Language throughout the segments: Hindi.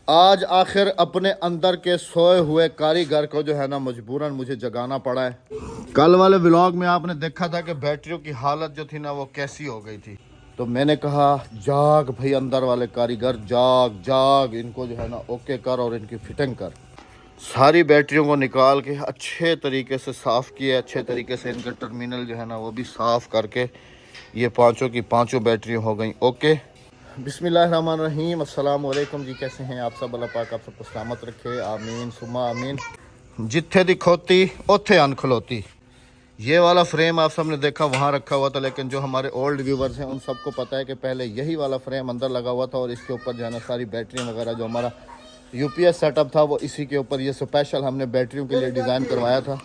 आज आखिर अपने अंदर के सोए हुए कारीगर को जो है ना मजबूरन मुझे जगाना पड़ा है। कल वाले व्लॉग में आपने देखा था कि बैटरियों की हालत जो थी ना वो कैसी हो गई थी। तो मैंने कहा जाग भाई अंदर वाले कारीगर, जाग जाग, इनको जो है ना ओके कर और इनकी फिटिंग कर। सारी बैटरियों को निकाल के अच्छे तरीके से साफ़ किए, अच्छे तरीके से इनका टर्मिनल जो है ना वो भी साफ़ करके ये पाँचों की पाँचों बैटरियाँ हो गई ओके। बिस्मिल्लाहिर्रहमानिर्रहीम, अस्सलाम वालेकुम जी। कैसे हैं आप सब? अल्लाह पाक आप सबको सलामत रखे, आमीन सुम्मा आमीन। जिथे दी खोती ओथे अन खलोती। ये वाला फ्रेम आप सबने देखा वहाँ रखा हुआ था, लेकिन जो हमारे ओल्ड व्यूवर्स हैं उन सबको पता है कि पहले यही वाला फ्रेम अंदर लगा हुआ था और इसके ऊपर जो है ना सारी बैटरी वगैरह जो हमारा यूपीएस सेटअप था वो इसी के ऊपर ये स्पेशल हमने बैटरियों के लिए डिज़ाइन करवाया था।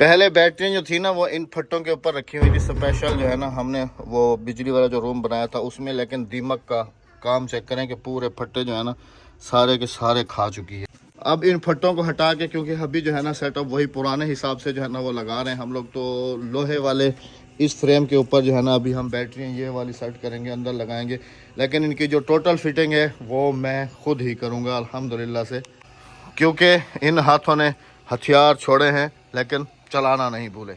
पहले बैटरियाँ जो थी ना वो इन फट्टों के ऊपर रखी हुई थी स्पेशल, जो है ना हमने वो बिजली वाला जो रूम बनाया था उसमें, लेकिन दीमक का काम चेक करें कि पूरे फट्टे जो है ना सारे के सारे खा चुकी है। अब इन फट्टों को हटा के, क्योंकि अभी जो है ना सेटअप वही पुराने हिसाब से जो है ना वो लगा रहे हैं हम लोग, तो लोहे वाले इस फ्रेम के ऊपर जो है ना अभी हम बैटरियाँ ये वाली सेट करेंगे, अंदर लगाएंगे। लेकिन इनकी जो टोटल फिटिंग है वो मैं खुद ही करूँगा अल्हम्दुलिल्लाह से, क्योंकि इन हाथों ने हथियार छोड़े हैं लेकिन चलाना नहीं भूले।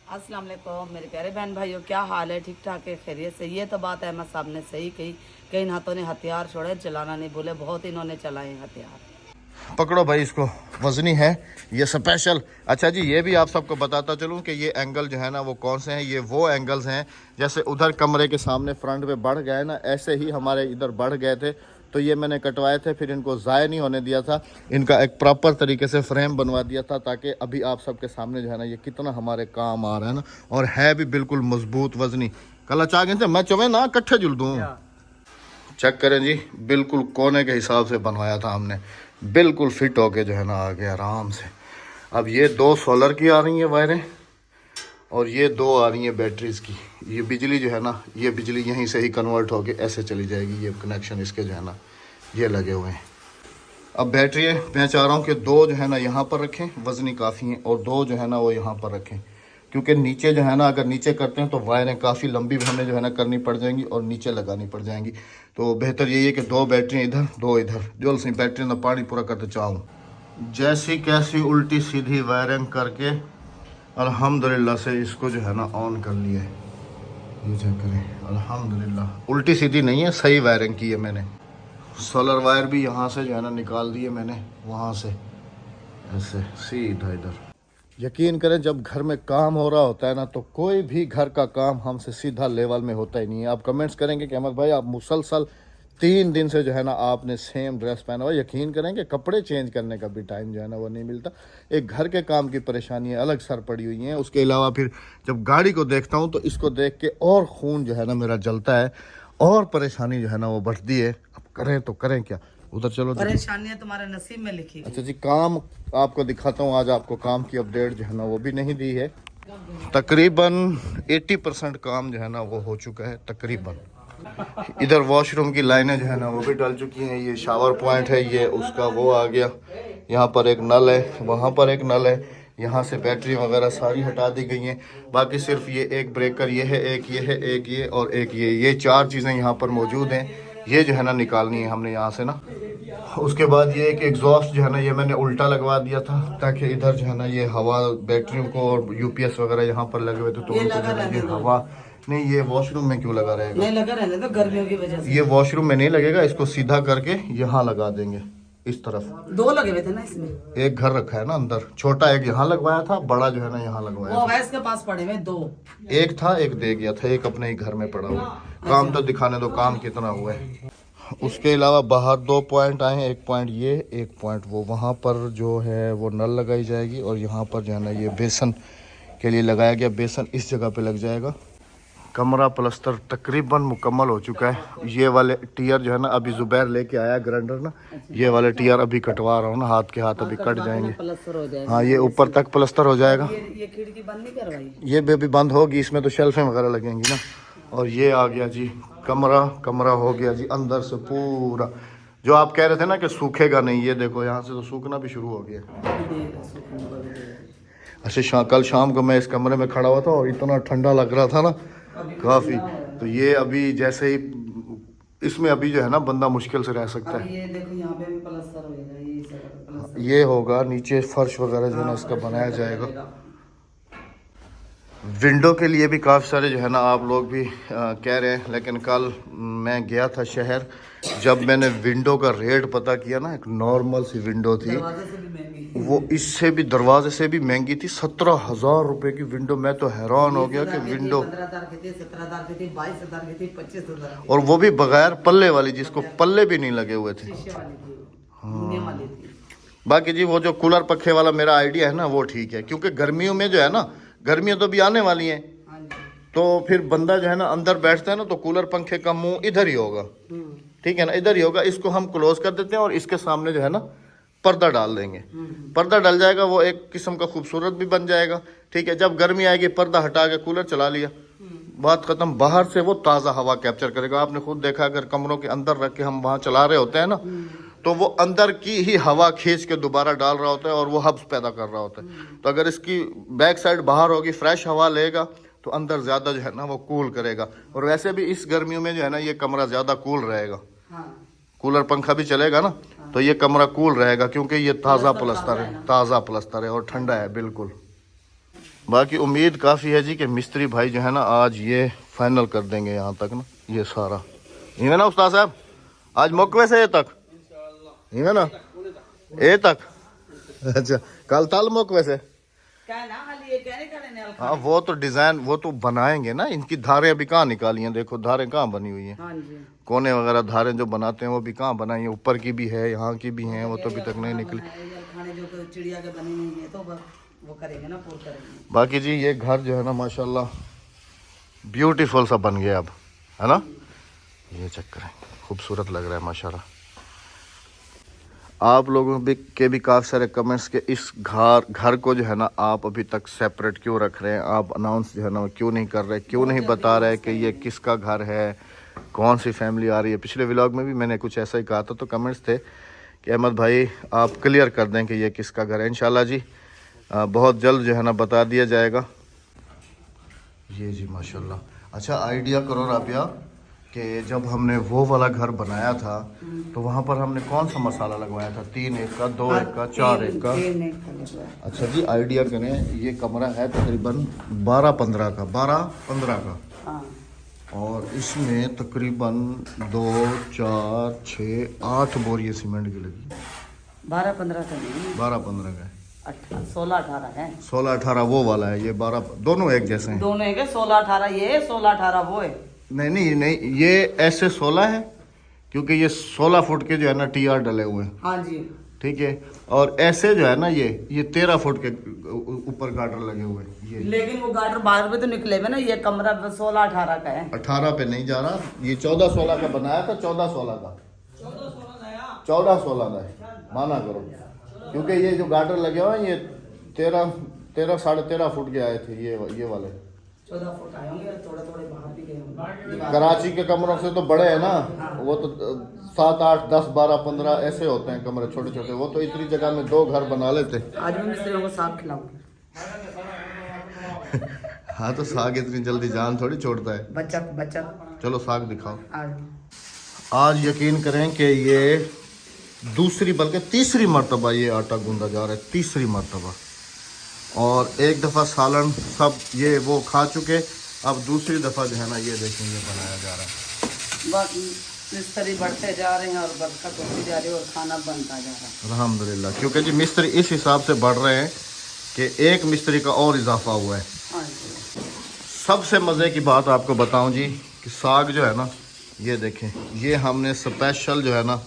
अस्सलाम वालेकुम मेरे प्यारे बहन भाइयों, क्या हाल है? ठीक ठाक है, खैरियत से? ये तो बात अहमद साहब ने सही कही कि इन हाथों ने हथियार छोड़े, चलाना नहीं भूले। बहुत इन्होंने चलाए हैं हथियार। पकड़ो भाई इसको, वजनी है ये स्पेशल। अच्छा जी, ये भी आप सबको बताता चलूं कि ये एंगल जो है ना वो कौन से हैं। ये वो एंगल्स हैं जैसे उधर कमरे के सामने फ्रंट पे बढ़ गए ना, ऐसे ही हमारे इधर बढ़ गए थे, तो ये मैंने कटवाए थे, फिर इनको ज़ाया नहीं होने दिया था, इनका एक प्रॉपर तरीके से फ्रेम बनवा दिया था, ताकि अभी आप सबके सामने जो है ना ये कितना हमारे काम आ रहा है ना, और है भी बिल्कुल मजबूत वजनी। कल चाह गए थे मैं चवे ना कट्ठे जुल दूँ। चेक करें जी, बिल्कुल कोने के हिसाब से बनवाया था हमने, बिल्कुल फिट होके जो है ना आ गया आराम से। अब ये दो सोलर की आ रही है वायरें और ये दो आ रही है बैटरीज की। ये बिजली जो है ना ये बिजली यहीं से ही कन्वर्ट होके ऐसे चली जाएगी। ये कनेक्शन इसके जो है ना ये लगे हुए हैं। अब बैटरी मैं चाह रहा हूँ कि दो जो है ना यहाँ पर रखें, वजनी काफ़ी हैं, और दो जो है ना वो यहाँ पर रखें, क्योंकि नीचे जो है ना अगर नीचे करते हैं तो वायरें काफ़ी लंबी हमें जो है ना करनी पड़ जाएंगी और नीचे लगानी पड़ जाएंगी। तो बेहतर यही है कि दो बैटरियाँ इधर दो इधर, जो सी बैटरी ना पानी पूरा करते चाहूँ। जैसी कैसी उल्टी सीधी वायरिंग करके अल्हम्दुलिल्लाह से इसको जो है ना ऑन कर लिया है। ये चेक करें, अल्हम्दुलिल्लाह उल्टी सीधी नहीं है, सही वायरिंग की है मैंने। सोलर वायर भी यहाँ से जो है ना निकाल दिए मैंने, वहाँ से ऐसे सीधा इधर। यकीन करें जब घर में काम हो रहा होता है ना तो कोई भी घर का काम हमसे सीधा लेवल में होता ही नहीं है। आप कमेंट्स करेंगे कि अहमद भाई आप मुसलसल 3 दिन से जो है ना आपने सेम ड्रेस पहना हुआ। यकीन करें कि कपड़े चेंज करने का भी टाइम जो है ना वो नहीं मिलता। एक घर के काम की परेशानी अलग सर पड़ी हुई है। उसके अलावा फिर जब गाड़ी को देखता हूँ तो इसको देख के और खून जो है ना मेरा जलता है और परेशानी जो है ना वो बढ़ती है। अब करें तो करें क्या, उधर चलो। परेशानियां तुम्हारे नसीब में लिखी। अच्छा जी, काम आपको दिखाता हूँ। आज आपको काम की अपडेट जो है ना वो भी नहीं दी है। तकरीबन 80% काम जो है ना वो हो चुका है तकरीबन। इधर वॉशरूम की लाइनें जो है ना वो भी डल चुकी हैं। ये शावर पॉइंट है, ये उसका वो आ गया। यहाँ पर एक नल है, वहाँ पर एक नल है। यहाँ से बैटरी वगैरह सारी हटा दी गई हैं। बाकी सिर्फ ये एक ब्रेकर, ये है एक, ये है एक, ये और एक ये 4 चीज़ें यहाँ पर मौजूद हैं। ये जो है ना निकालनी है हमने यहाँ से ना। उसके बाद ये एक एग्जॉस्ट जो है ना ये मैंने उल्टा लगवा दिया था, ताकि इधर जो है ना ये हवा बैटरियों को और यूपीएस वगैरह यहाँ पर लगे हुए थे तो उनको जो है ये हवा नहीं। ये वॉशरूम में क्यों लगा रहेगा? नहीं लगा रहने तो गर्मियों की वजह से। ये वॉशरूम में नहीं लगेगा, इसको सीधा करके यहाँ लगा देंगे इस तरफ। 2 लगे हुए थे ना इसमें, एक घर रखा है ना अंदर, छोटा एक यहाँ लगवाया था, बड़ा जो है ना यहाँ लगवाया वो था। अवैस के पास पड़े हुए 2, एक था एक दे गया था, एक अपने ही घर में पड़ा हुआ। काम तो दिखाने दो काम कितना हुआ है। उसके अलावा बाहर 2 पॉइंट आए हैं, एक पॉइंट ये, एक पॉइंट वो। वहाँ पर जो है वो नल लगाई जाएगी और यहाँ पर जो है ना ये बेसन के लिए लगाया गया, बेसन इस जगह पे लग जाएगा। कमरा प्लस्तर तकरीबन मुकम्मल हो चुका है। ये वाले टियर जो है ना अभी जुबैर लेके आया ग्राइंडर ना, ये वाले टियर अभी कटवा रहा हूँ ना, हाथ के हाथ अभी कट जाएंगे। प्लस्तर हो जाएगा। हाँ, ये ऊपर तक प्लस्तर हो जाएगा। ये खिड़की बंद नहीं करवाई, ये भी अभी बंद होगी, इसमें तो शेल्फें वगैरह लगेंगी ना। और ये आ गया जी कमरा हो गया जी अंदर से पूरा। जो आप कह रहे थे ना कि सूखेगा नहीं, ये देखो यहाँ से तो सूखना भी शुरू हो गया। अच्छा, कल शाम को मैं इस कमरे में खड़ा हुआ था और इतना ठंडा लग रहा था ना काफ़ी। तो ये अभी जैसे ही इसमें अभी जो है ना बंदा मुश्किल से रह सकता अब है। ये देखो यहाँ पे भी प्लास्टर होएगा, ये सब प्लास्टर ये होगा, नीचे फर्श वगैरह जो है ना इसका बनाया जाएगा। विंडो के लिए भी काफ़ी सारे जो है ना आप लोग भी कह रहे हैं, लेकिन कल मैं गया था शहर, जब मैंने विंडो का रेट पता किया ना, एक नॉर्मल सी विंडो थी, दरवाजे से भी महंगी, वो इससे भी दरवाजे से भी महंगी थी, 17,000 रुपए की विंडो। मैं तो हैरान हो गया कि विंडो 15,000 की थी, 17,000 की थी, 22,000 की थी, 25,000 की और वो भी बगैर पल्ले वाली, जिसको पल्ले भी नहीं लगे हुए थे। शीशे वाली थी, धुने वाली थी। बाकी जी वो जो कूलर पखे वाला मेरा आइडिया है ना वो ठीक है, क्योंकि गर्मियों में जो है ना, गर्मियाँ तो भी आने वाली हैं, हाँ जी। तो फिर बंदा जो है ना अंदर बैठता है ना, तो कूलर पंखे का मुंह इधर ही होगा, ठीक है ना, इधर ही होगा। इसको हम क्लोज कर देते हैं और इसके सामने जो है ना पर्दा डाल देंगे। पर्दा डल जाएगा, वो एक किस्म का खूबसूरत भी बन जाएगा, ठीक है। जब गर्मी आएगी पर्दा हटा के कूलर चला लिया, बात खत्म। बाहर से वो ताज़ा हवा कैप्चर करेगा। आपने खुद देखा, अगर कमरों के अंदर रख के हम वहाँ चला रहे होते हैं ना, तो वो अंदर की ही हवा खींच के दोबारा डाल रहा होता है और वो हब्स पैदा कर रहा होता है। तो अगर इसकी बैक साइड बाहर होगी, फ्रेश हवा लेगा, तो अंदर ज़्यादा जो है ना वो कूल करेगा। और वैसे भी इस गर्मियों में जो है ना ये कमरा ज़्यादा कूल रहेगा। कूलर पंखा भी चलेगा ना, तो ये कमरा कूल रहेगा, क्योंकि ये ताज़ा प्लस्तर है, ताज़ा प्लस्तर है और ठंडा है बिल्कुल। बाकी उम्मीद काफ़ी है जी कि मिस्त्री भाई जो है ना आज ये फाइनल कर देंगे यहाँ तक ना, ये सारा। ये है ना उस्ताद साहब, आज मौके से ये तक ये है ना, ए तक। अच्छा, कल ताल मौके से। हाँ वो तो डिजाइन वो तो बनाएंगे ना, इनकी धारें अभी कहाँ निकाली हैं, देखो धारें कहाँ बनी हुई हैं, कोने वगैरह धारें जो बनाते हैं वो भी कहाँ बनाई हैं, ऊपर की भी है, यहाँ की भी हैं, वो तो अभी तक नहीं निकली। चिड़िया के बनी नहीं है, तो वो करेंगे ना, पूरा करेंगे। बाकी जी ये घर जो है ना माशाल्लाह ब्यूटीफुल सा बन गया अब, है ना, ये चक्कर है, खूबसूरत लग रहा है माशाल्लाह। आप लोगों के भी काफ़ी सारे कमेंट्स के इस घर को जो है ना आप अभी तक सेपरेट क्यों रख रहे हैं, आप अनाउंस जो है ना क्यों नहीं कर रहे, क्यों नहीं बता रहे कि ये किसका घर है, कौन सी फैमिली आ रही है। पिछले व्लॉग में भी मैंने कुछ ऐसा ही कहा था, तो कमेंट्स थे कि अहमद भाई आप क्लियर कर दें कि ये किसका घर है। इंशाल्लाह जी बहुत जल्द जो है ना बता दिया जाएगा। ये जी माशाल्लाह। अच्छा आइडिया करो राबिया कि जब हमने वो वाला घर बनाया था तो वहाँ पर हमने कौन सा मसाला लगवाया था, 3 एक का, 2 एक का, 4 एक का। अच्छा जी आइडिया करें, ये कमरा है तकरीबन 12-15 का, 12-15 का, और इसमें तकरीबन 2, 4, 6, 8 बोरियाँ सीमेंट की लगी। 12-15 का नहीं, 12-15 का 16-18 है। 16-18 वो वाला है, ये 12, दोनों एक जैसे हैं, दोनों एक है। 16-18 ये, 16-18 वो है। नहीं ये ऐसे 16 है, क्योंकि ये 16 फुट के जो है ना TR डले हुए हैं। हाँ जी, ठीक है, और ऐसे जो है ना ये 13 फुट के ऊपर गार्डर लगे हुए हैं ये। लेकिन वो गार्डर बाहर पे तो निकले हुए ना, ये कमरा 16-18 का है। 18 पे नहीं जा रहा, ये 14-16 का बनाया था, 14-16 का, 14-16 का है, माना करो, क्योंकि ये जो गार्डर लगे हुए हैं ये 13 साढ़े 13 फुट के आए थे, ये वाले 14 फुट आए होंगे, थोड़े बाहर भी गए होंगे। कराची के कमरों से तो बड़े हैं ना, वो तो 7, 8, 10, 12, 15 ऐसे होते हैं कमरे छोटे छोटे, वो तो इतनी जगह में 2 घर बना लेते। आज भी मिस्त्रियों को साग खिलाऊंगी। हाँ तो साग इतनी जल्दी जान थोड़ी छोड़ता है, बचत। चलो साग दिखाओ। आज आज यकीन करें कि ये दूसरी बल्कि तीसरी मर्तबा ये आटा गूंदा जा रहा है, तीसरी मर्तबा। और एक दफ़ा सालन सब ये वो खा चुके, अब दूसरी दफ़ा जो है ना ये देखें ये बनाया जा रहा है। बस मिस्त्री बढ़ते जा रहे हैं और बरकत होती जा रही है और खाना बनता जा रहा है अल्हम्दुलिल्लाह। क्योंकि जी मिस्त्री इस हिसाब से बढ़ रहे हैं कि एक मिस्त्री का और इजाफा हुआ है। सबसे मज़े की बात आपको बताऊं जी कि साग जो है ना ये देखें, ये हमने स्पेशल जो है ना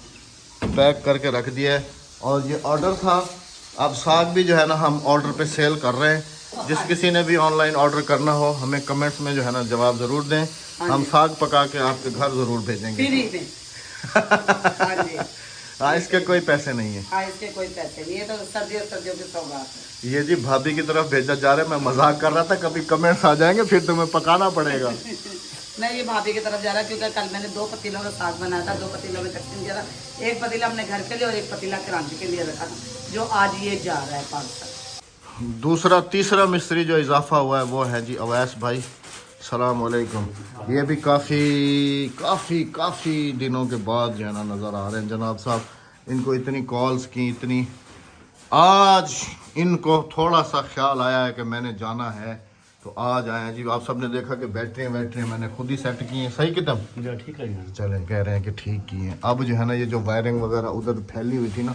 पैक करके रख दिया है, और ये ऑर्डर था। अब साग भी जो है ना हम ऑर्डर पे सेल कर रहे हैं। जिस किसी ने भी ऑनलाइन ऑर्डर करना हो हमें कमेंट्स में जो है ना जवाब ज़रूर दें, हम साग पका के आपके घर ज़रूर भेजेंगे। हाँ इसके कोई पैसे नहीं है, इसके कोई पैसे नहीं है, तो सर्दियों की सौगात है। ये जी भाभी की तरफ भेजा जा रहा है, मैं मजाक कर रहा था, कभी कमेंट्स आ जाएंगे फिर तुम्हें पकाना पड़ेगा। नहीं ये भाभी की तरफ जा रहा है, क्योंकि कल मैंने 2 पतीलों का साग बनाया था, 2 पतीलों में तकसीम किया था। एक पतीला अपने घर के लिए और एक पतीला कराची के लिए रखा था, जो आज ये जा रहा है पार्सल। दूसरा तीसरा मिस्त्री जो इजाफा हुआ है वो है जी अवैस भाई। सलाम वालेकुम। ये भी काफ़ी दिनों के बाद जो है ना नज़र आ रहे हैं जनाब साहब। इनको इतनी कॉल्स की, इतनी, आज इनको थोड़ा सा ख्याल आया है कि मैंने जाना है तो आज आए हैं जी। आप सबने देखा कि बैटरियाँ मैंने खुद ही सेट की हैं। सही कितम ठीक है। चलें, कह रहे हैं कि ठीक की हैं। अब जो है ना ये जो वायरिंग वगैरह उधर फैली हुई थी ना,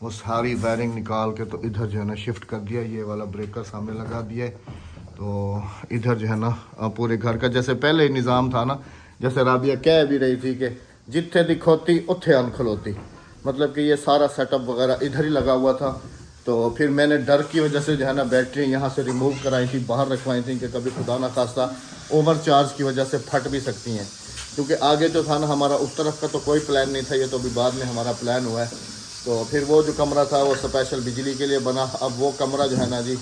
वो सारी वायरिंग निकाल के तो इधर जो है ना शिफ्ट कर दिया। ये वाला ब्रेकर सामने लगा दिया है। तो इधर जो है ना पूरे घर का जैसे पहले ही निज़ाम था ना, जैसे राबिया कह भी रही थी कि जिथे दिखोती उत्थे अन खलोती, मतलब कि ये सारा सेटअप वगैरह इधर ही लगा हुआ था। तो फिर मैंने डर की वजह से जो है ना बैटरी यहाँ से रिमूव कराई थी, बाहर रखवाई थी कि कभी खुदा ना खास्ता ओवर चार्ज की वजह से फट भी सकती हैं। क्योंकि आगे जो था ना हमारा उस तरफ का तो कोई प्लान नहीं था, ये तो अभी बाद में हमारा प्लान हुआ है। तो फिर वो जो कमरा था वो स्पेशल बिजली के लिए बना। अब वो कमरा जो है ना जी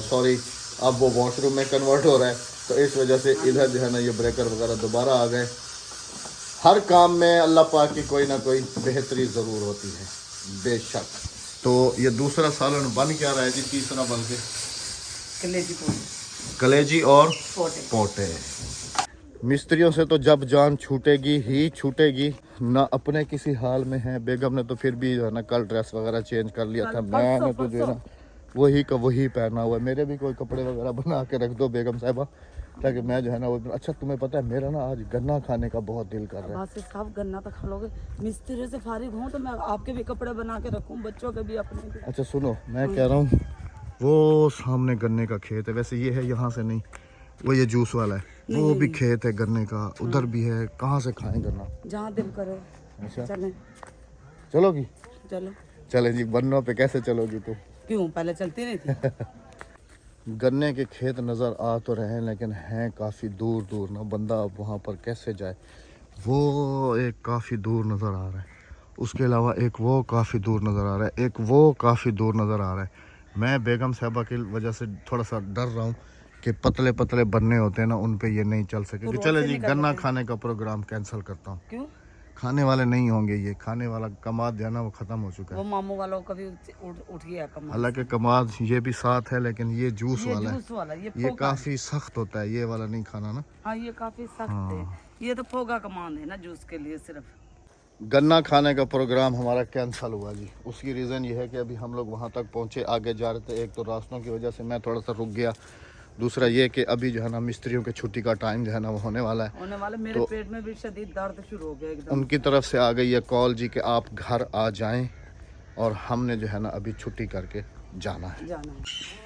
सॉरी अब वो वॉशरूम में कन्वर्ट हो रहा है। तो इस वजह से इधर जो है ना ये ब्रेकर वगैरह दोबारा आ गए। हर काम में अल्लाह पाक की कोई ना कोई बेहतरी ज़रूर होती है, बेशक। तो ये दूसरा सालन बन क्या रहा है जी, तीसरा बन के कलेजी और पोटे। मिस्त्रियों से तो जब जान छूटेगी ही छूटेगी ना, अपने किसी हाल में है। बेगम ने तो फिर भी जो है ना कल ड्रेस वगैरह चेंज कर लिया था। मैंने तो जो है ना वही का वही पहना हुआ है। मेरे भी कोई कपड़े वगैरह बना के रख दो बेगम साहिबा, ताकि मैं जो है ना वो। अच्छा तुम्हें पता है मेरा ना आज गन्ना खाने का बहुत दिल कर रहा है। से साफ गन्ना तो खा लोगे, मिस्त्री से फारिग हूँ तो मैं आपके भी कपड़े बना के रखूँ, बच्चों के भी अपने भी। अच्छा सुनो, मैं कह रहा हूँ वो सामने गन्ने का खेत है, वैसे ये है यहाँ से नहीं, वो ये जूस वाला है, वो भी खेत है गन्ने का, उधर भी है। कहाँ से खाएं गन्ना, जहाँ दिल करे। अच्छा चलें, चलोगी? चलो चले जी। बन्नों पे कैसे चलोगी तुम? क्यों, पहले चलती नहीं थी? गन्ने के खेत नज़र आ तो रहे हैं लेकिन हैं काफ़ी दूर दूर ना, बंदा अब वहाँ पर कैसे जाए। वो एक काफ़ी दूर नज़र आ रहा है, उसके अलावा एक वो काफ़ी दूर नज़र आ रहा है, एक वो काफ़ी दूर नज़र आ रहा है। मैं बेगम साहबा की वजह से थोड़ा सा डर रहा हूँ कि पतले पतले बन्ने होते हैं ना, उन पे ये नहीं चल सकेगी। चले जी, गन्ना खाने का प्रोग्राम कैंसिल करता हूँ। क्यों? खाने वाले नहीं होंगे, ये खाने वाला कमाद जो है ना वो ख़त्म हो चुका है। वो मामू वालों का भी उठ गया कमाल। हालांकि कमाद ये भी साथ है, लेकिन ये जूस वाला है, जूस वाला ये काफ़ी सख्त होता है, ये वाला नहीं खाना ना। हाँ ये काफी सख्त है, ये तो फोगा कमान है ना जूस के लिए सिर्फ। गन्ना खाने का प्रोग्राम हमारा कैंसिल हुआ जी। उसकी रीज़न ये है कि अभी हम लोग वहाँ तक पहुँचे, आगे जा रहे थे। एक तो रास्तों की वजह से मैं थोड़ा सा रुक गया, दूसरा ये कि अभी जो है ना मिस्त्रियों के छुट्टी का टाइम जो है ना वो होने वाला है। मेरे तो पेट में भी शदीद दर्द शुरू हो गया एकदम। उनकी तरफ से आ गई है कॉल जी कि आप घर आ जाएं, और हमने जो है ना अभी छुट्टी करके जाना है।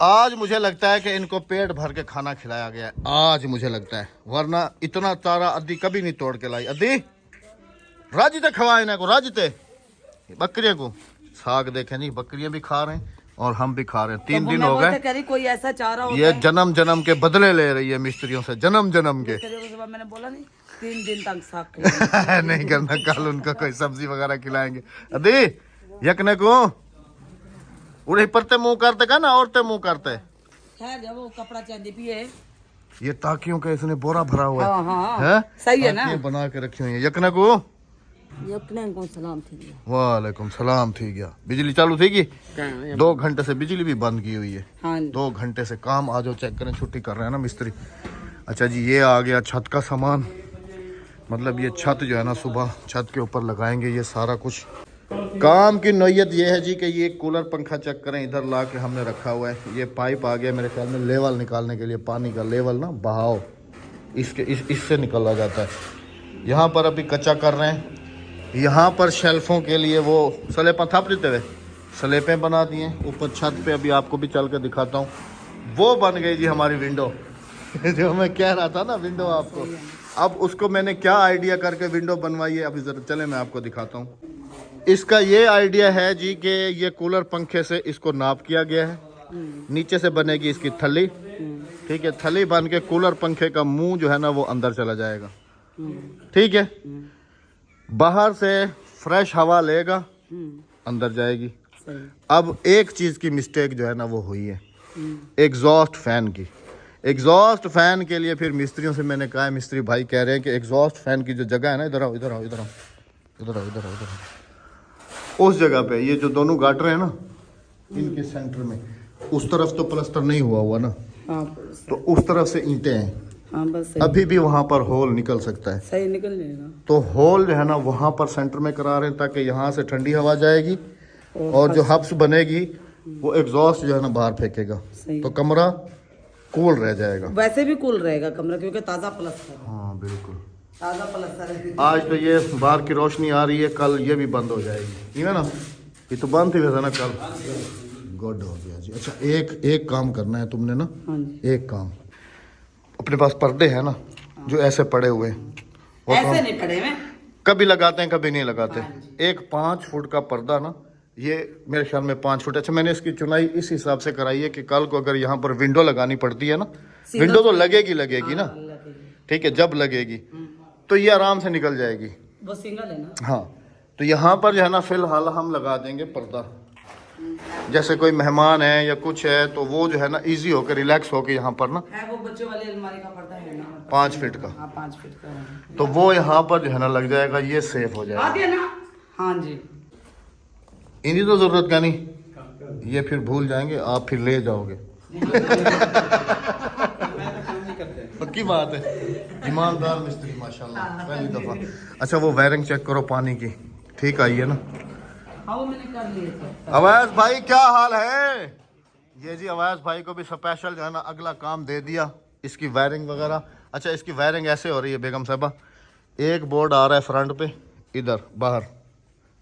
आज मुझे लगता है कि इनको पेट भर के खाना खिलाया गया है, आज मुझे लगता है, वरना इतना तारा अद्दी कभी नहीं तोड़ के लाई। अद्दी राजते खवाए इन्हें को, राजते बकरियों को साग देखें जी, बकरियां भी खा रहे हैं और हम भी खा रहे हैं। 3 दिन हो गए, कोई ऐसा चारा होता ये जन्म जन्म के बदले ले रही है मिस्त्रियों से, जन्म जन्म के। मैंने बोला नहीं 3 दिन तक साग नहीं करना, कल उनका कोई सब्जी वगैरह खिलाएंगे। अदी यकने को उड़े परते मुंह करते का ना, औरते मुंह करते। खैर जब वो कपड़ा चांदी पिए, ये ताकियों का इसने बोरा भरा हुआ है। हाँ, है? सही है ना, बना के रखी हुई है। यकने को सलाम थी गया। वालेकुम सलाम थी गया। बिजली चालू थी गई 2 घंटे से, बिजली भी बंद की हुई है। हाँ 2 घंटे से काम। आ जाओ चेक करें, छुट्टी कर रहे हैं ना मिस्त्री। अच्छा जी, ये आ गया छत का सामान, मतलब ये छत जो है ना सुबह छत के ऊपर लगाएंगे ये सारा कुछ। काम की नौयत ये है जी कि ये कूलर पंखा चेक करें, इधर ला के हमने रखा हुआ है। ये पाइप आ गया मेरे ख्याल में लेवल निकालने के लिए, पानी का लेवल ना बहाव इसके इससे निकाला जाता है। यहाँ पर अभी कच्चा कर रहे हैं। यहाँ पर शेल्फों के लिए वो स्लेपें थाप देते हुए स्लेपें बना दिए ऊपर छत पे। अभी आपको भी चल के दिखाता हूँ। वो बन गई जी हमारी विंडो जो मैं कह रहा था ना विंडो आपको, अब उसको मैंने क्या आइडिया करके विंडो बनवाई है, अभी जरा चले मैं आपको दिखाता हूँ। इसका ये आइडिया है जी कि ये कूलर पंखे से इसको नाप किया गया है, नीचे से बनेगी इसकी थली, ठीक है। थली बन के कूलर पंखे का मुंह जो है ना वो अंदर चला जाएगा, ठीक है। बाहर से फ्रेश हवा लेगा, अंदर जाएगी। अब एक चीज़ की मिस्टेक जो है ना वो हुई है, एग्जॉस्ट फैन की। एग्जॉस्ट फैन के लिए फिर मिस्त्रियों से मैंने कहा, मिस्त्री भाई कह रहे हैं कि एग्जॉस्ट फैन की जो जगह है ना, इधर आओ इधर आओ इधर आओ इधर आओ इधर आओ इधर आओ, उस जगह पे ये जो दोनों गाटरे हैं ना इनके सेंटर में, उस तरफ तो प्लास्टर नहीं हुआ हुआ ना, तो उस तरफ से ईंटें हैं, हाँ बस सही, अभी भी वहाँ पर होल निकल सकता है, सही निकल जाएगा। तो होल जो है ना वहाँ पर सेंटर में करा रहे हैं ताकि यहाँ से ठंडी हवा जाएगी और जो हब्स बनेगी वो एग्जॉस्ट जो है ना बाहर फेंकेगा, सही। तो कमरा कूल रह जाएगा। वैसे भी कूल रहेगा कमरा क्योंकि ताज़ा प्लस्तर है, हाँ बिल्कुल। ताज़ा प्लस्तर है। आज तो ये बाहर की रोशनी आ रही है, कल ये भी बंद हो जाएगी, ठीक है ना। ये तो बंद थी वैसे ना कल, गुड हो गया जी। अच्छा एक काम करना है तुमने ना, हाँ जी, एक काम, अपने पास पर्दे हैं ना जो ऐसे पड़े हुए हैं, वो ऐसे नहीं पड़े में, कभी लगाते हैं कभी नहीं लगाते। हाँ एक 5 फुट का पर्दा ना, ये मेरे ख्याल में 5 फुट। अच्छा मैंने इसकी चुनाई इस हिसाब से कराई है कि कल को अगर यहाँ पर विंडो लगानी पड़ती है ना, विंडो तो लगेगी ना, ठीक है, जब लगेगी तो ये आराम से निकल जाएगी। वो सिंगल है ना। हाँ, तो यहाँ पर जो है ना फिलहाल हम लगा देंगे पर्दा, जैसे कोई मेहमान है या कुछ है तो वो जो है ना इजी होकर रिलैक्स होकर यहाँ पर ना, है वो बच्चों वाली अलमारी का पर्दा है ना, 5 फीट का, हाँ 5 फीट का है। तो वो यहाँ पर जो है ना लग जाएगा, ये सेफ हो आ जाएगा। दिया ना, हाँ जी। इन्हीं तो जरूरत का नहीं, ये फिर भूल जाएंगे, आप फिर ले जाओगे। पक्की बात है, ईमानदार मिस्त्री माशाल्लाह, पहली दफा। अच्छा वो वायरिंग चेक करो पानी की, ठीक आई है ना। हाँ वो मैंने कर लिया। अवैस भाई क्या हाल है? ये जी अवैस भाई को भी स्पेशल जो है ना अगला काम दे दिया, इसकी वायरिंग वगैरह। अच्छा इसकी वायरिंग ऐसे हो रही है बेगम साहबा, एक बोर्ड आ रहा है फ्रंट पे, इधर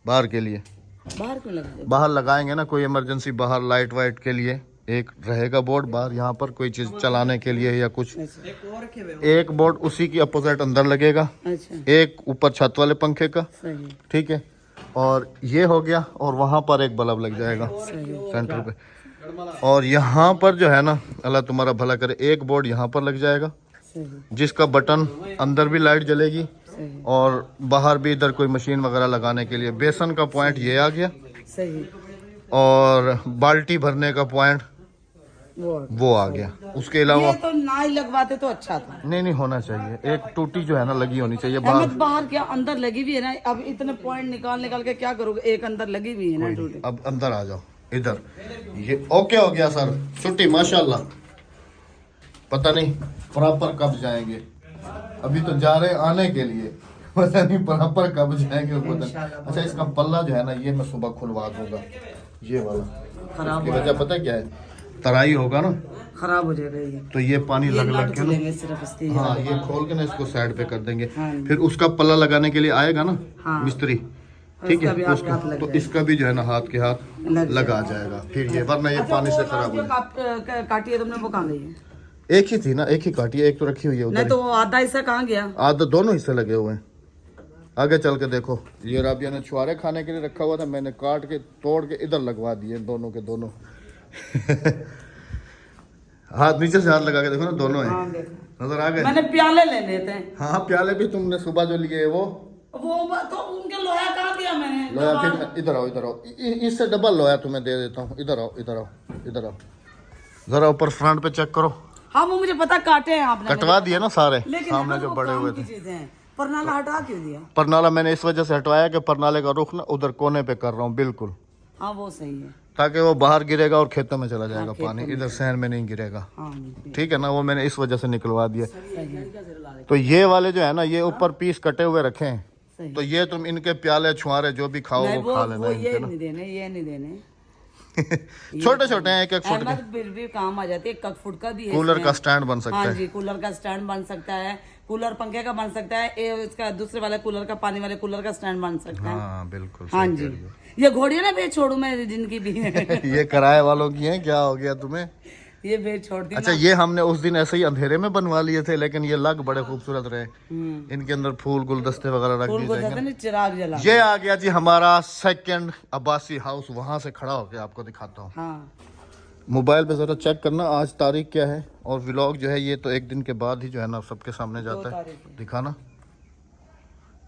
बाहर के लिए, बाहर क्यों लगा दे? बाहर लगाएंगे ना कोई इमरजेंसी, बाहर लाइट वाइट के लिए एक रहेगा बोर्ड बाहर, यहाँ पर कोई चीज़ चलाने के लिए या कुछ। एक बोर्ड उसी की अपोजिट अंदर लगेगा, अच्छा एक ऊपर छत वाले पंखे का, सही, ठीक है। और ये हो गया, और वहाँ पर एक बल्ब लग जाएगा सही, सेंटर पे। और यहाँ पर जो है ना अल्लाह तुम्हारा भला करे, एक बोर्ड यहाँ पर लग जाएगा सही, जिसका बटन अंदर भी लाइट जलेगी सही, और बाहर भी इधर कोई मशीन वगैरह लगाने के लिए। बेसन का पॉइंट ये आ गया सही, और बाल्टी भरने का पॉइंट वो आ गया। उसके अलावा ये तो ना ही लगवाते तो अच्छा था। नहीं होना चाहिए, एक टूटी जो है ना लगी होनी चाहिए बाहर। अहमद बाहर क्या अंदर लगी हुई है ना, अब इतने पॉइंट निकाल के क्या करोगे, एक अंदर लगी हुई है ना टूटी। अब अंदर आ जाओ इधर, ये ओके हो गया सर, छुट्टी माशाल्लाह। पता नहीं प्रॉपर कब जाएंगे, अभी तो जा रहे हैं आने के लिए, पता नहीं प्रॉपर कब जाएंगे पता नहीं। अच्छा इसका पल्ला जो है ना ये मैं सुबह खुलवा दूंगा, ये वाला। खराब इसकी वजह पता क्या है, तराई होगा ना खराब हो जाएगा ये, तो ये पानी लग नट के ना, खुलेंगे सिर्फ इसके। हाँ ये खोल के ना इसको साइड पे कर देंगे। हाँ। फिर उसका पल्ला लगाने के लिए आएगा ना हाँ। मिस्त्री, ठीक उसका है, भी तो हाथ उसका लग तो जाएगा। इसका भी जो है ना हाथ के हाथ लगा जाएगा फिर ये, वरना ये पानी से खराब हो जाएगा। काटी है तुमने, वो कहाँ गई है? एक ही थी ना, एक ही काटी है, एक तो रखी हुई है नहीं उधर। तो वो आधा हिस्सा कहाँ गया? आधा दोनों हिस्से लगे हुए हैं। आगे चल के देखो, ये राबिया ने छुआरे खाने के लिए रखा हुआ था, मैंने काट के तोड़ के इधर लगवा दिए दोनों के दोनों। हाथ नीचे से हाथ लगा के देखो ना, दोनों है, हाँ, देखो। नजर आ गए। मैंने प्याले ले लेते हैं। हाँ प्याले भी तुमने सुबह जो लिए वो तो उनके लोहा कहाँ दिया मैंने? लोया। फिर इधर आओ इससे डबल लोया तुम्हें दे देता हूँ। इधर आओ जरा ऊपर फ्रंट पे चेक करो। हाँ वो मुझे पता, काटे हैं आपने, कटवा दिए ना सारे लेकिन सामने है ना, जो वो बड़े काम हुए की थे। चीजें हैं। परनाला हटा क्यों दिया? परनाला मैंने इस वजह से हटवाया कि परनाले का रुख ना उधर कोने पे कर रहा हूँ बिल्कुल, हाँ वो सही है। ताकि वो बाहर गिरेगा और खेतों में चला जाएगा पानी, इधर सहन में नहीं गिरेगा, हाँ ठीक है ना। वो मैंने इस वजह से निकलवा दिया। सही, तो ये वाले जो है ना ये ऊपर पीस कटे हुए रखे हैं, सही। तो ये तुम इनके प्याले छुआरे जो भी खाओ नहीं, वो खा लेना वो इनके ये ना। नहीं देने, ये नहीं देने। छोटे छोटे हैं, एक फुट के। अहमद फिर भी काम आ जाती है, 1 फुट का भी है कूलर इसमें। का स्टैंड बन सकता हाँ है। जी, कूलर का स्टैंड बन सकता है, कूलर पंखे का बन सकता है, इसका दूसरे वाले कूलर का, पानी वाले कूलर का स्टैंड बन सकता है। हाँ बिल्कुल हाँ सही जी, कह रही हो। ये घोड़ियां ना बेच छोड़ू मैं, जिनकी भी है। ये किराए वालों की है, क्या हो गया तुम्हें? ये बेच छोड़ दी अच्छा ये हमने उस दिन ऐसे ही अंधेरे में बनवा लिए थे, लेकिन ये लग बड़े खूबसूरत रहे। हम्म। इनके अंदर फूल गुलदस्ते वगैरह रख फूल दिए को जाएंगे। कहते हैं ना, चिराग जला। ये आ गया जी हमारा सेकंड अब्बासी हाउस, वहां से खड़ा होकर आपको दिखाता हूँ। हाँ मोबाइल पे जरा चेक करना आज तारीख क्या है, और व्लॉग जो है ये तो एक दिन के बाद ही जो है ना सबके सामने जाता है। तारीख है। दिखाना,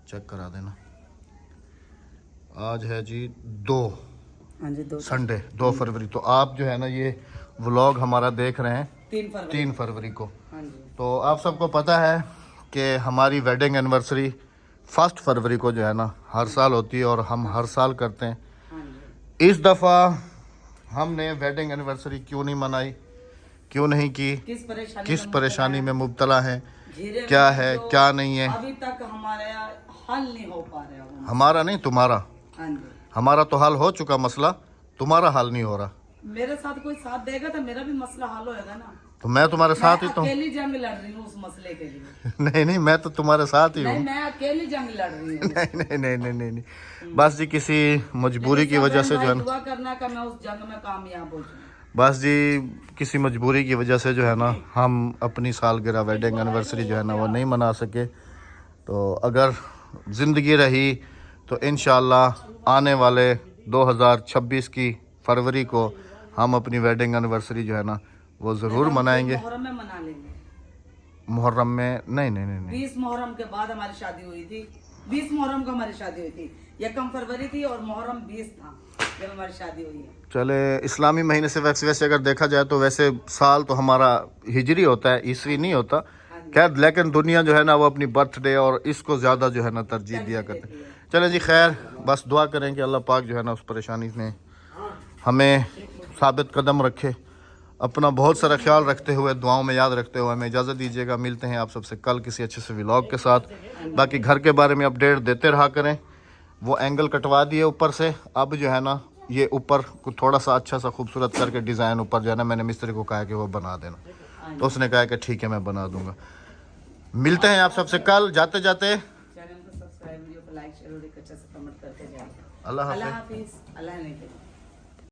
चेक करा देना। आज है जी 2 हाँ जी, 2 संडे 2 फरवरी। तो आप जो है ना ये व्लॉग हमारा देख रहे हैं 3 फरवरी को। हाँ जी, तो आप सबको पता है कि हमारी वेडिंग एनिवर्सरी 1 फरवरी को जो है ना हर साल होती है, और हम हर साल करते हैं। हाँ जी। इस दफ़ा हमने वेडिंग एनिवर्सरी क्यों नहीं मनाई, क्यों नहीं की, किस परेशानी में मुब्तला हैं, घिरे क्या में है जो क्या नहीं है। अभी तक हमारे हल नहीं हो पा रहा वो। हमारा नहीं तुम्हारा, हाँ जी, हमारा तो हल हो चुका मसला, तुम्हारा हल नहीं हो रहा। मेरे साथ कोई साथ देगा तो मेरा भी मसला हल होएगा ना। तो मैं तुम्हारे साथ ही मैं तो हूँ। अकेली जंग लड़ रही हूँ उस मसले के लिए। नहीं नहीं, मैं तो तुम्हारे साथ ही नहीं, हूँ। मैं अकेली जंग लड़ रही हूँ। नहीं नहीं नहीं नहीं नहीं नहीं। बस जी किसी मजबूरी की वजह से जो है ना, दुआ करना का मैं उस जंग में कामयाब हो जाऊं। बस जी किसी मजबूरी की वजह से जो है ना हम अपनी सालगिरह वेडिंग एनिवर्सरी जो है ना वो नहीं मना सके। तो अगर ज़िंदगी रही तो इंशाल्लाह आने वाले 2026 की फरवरी को हम अपनी वेडिंग एनिवर्सरी जो है ना वो ज़रूर मनाएंगे। मुहर्रम में मना लेंगे। मुहर्रम में नहीं नहीं नहीं नहीं। 20 मुहर्रम के बाद हमारी शादी हुई थी। 20 मुहर्रम को हमारी शादी हुई थी। 1 फरवरी थी और मुहर्रम 20 था जब हमारी शादी हुई है। चले इस्लामी महीने से वैसे अगर देखा जाए तो वैसे साल तो हमारा हिजरी होता है, ईसवी नहीं होता। खैर लेकिन दुनिया जो है ना वो अपनी बर्थडे और इसको ज़्यादा जो है ना तरजीह दिया करते हैं। चले जी खैर, बस दुआ करें कि अल्लाह पाक जो है ना उस परेशानी में हमें साबित कदम रखे। अपना बहुत सारा ख्याल रखते हुए, दुआओं में याद रखते हुए हमें इजाज़त दीजिएगा। मिलते हैं आप सबसे कल किसी अच्छे से व्लॉग के साथ। बाकी घर के बारे में अपडेट देते रहा करें। वो एंगल कटवा दिए ऊपर से, अब जो है ना ये ऊपर को थोड़ा सा अच्छा सा खूबसूरत करके डिज़ाइन ऊपर जो है ना मैंने मिस्त्री को कहा कि वो बना देना, तो उसने कहा कि ठीक है मैं बना दूंगा। मिलते हैं आप सबसे कल। जाते जाते चैनल को सब्सक्राइब, वीडियो को लाइक शेयर और एक अच्छा सा कमेंट करके जाइए। अल्लाह हाफ़िज़। अल्लाह हाफिज। अल्लाह नहीं